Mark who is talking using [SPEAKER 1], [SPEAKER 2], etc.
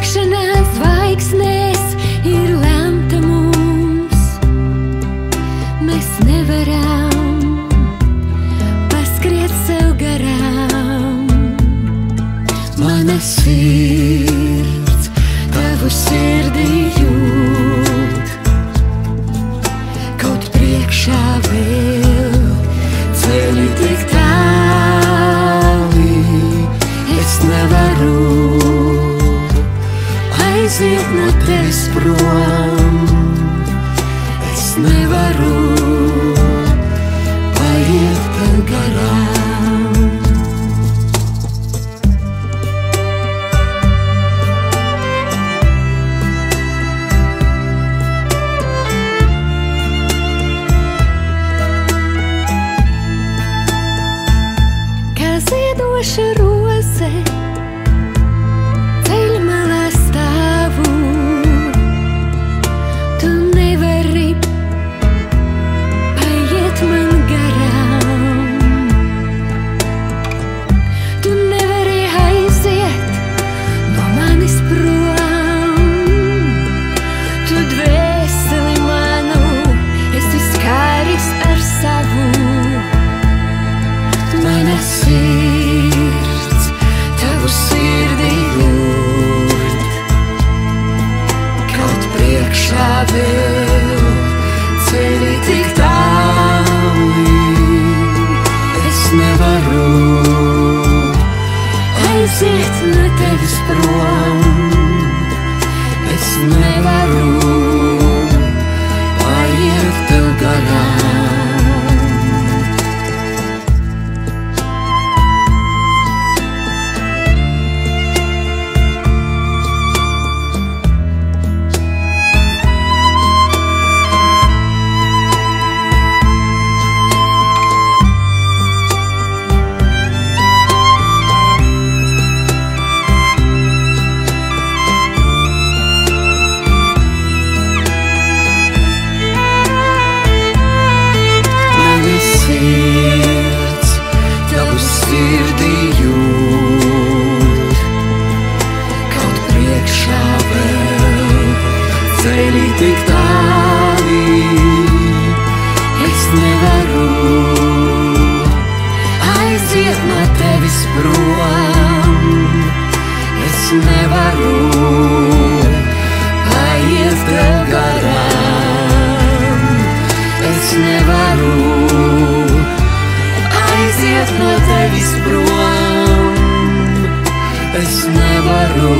[SPEAKER 1] Tiekšanās zvaigznēs ir lemta mums. Mēs nevaram paskriet sev garām. Mana sirds tavu sirdī jūt, kaut priekšā vēl ceļi tik tāli. Es nevaru aiziet no tevis prom. Es nevaru paiet tev garām. Kā ziedoša roze ceļmalā stāvu, tu nevari paiet man garām. Tu nevari aiziet no manis prom. Tu dvēseli manu esi skāris ar savu. Mana sirds tavu sirdī jūt, kaut priekšā vēl ceļi tik tāli. Es nevaru aiziet no tevis prom. Es nevaru paiet tev garām. Sirds tavu sirdī jūt, kaut priekšā vēl ceļi tik tāli. Es nevaru aiziet no tevis prom. Es nevaru paiet tev garām. Es nevaru aiziet no tevis prom. Es nevaru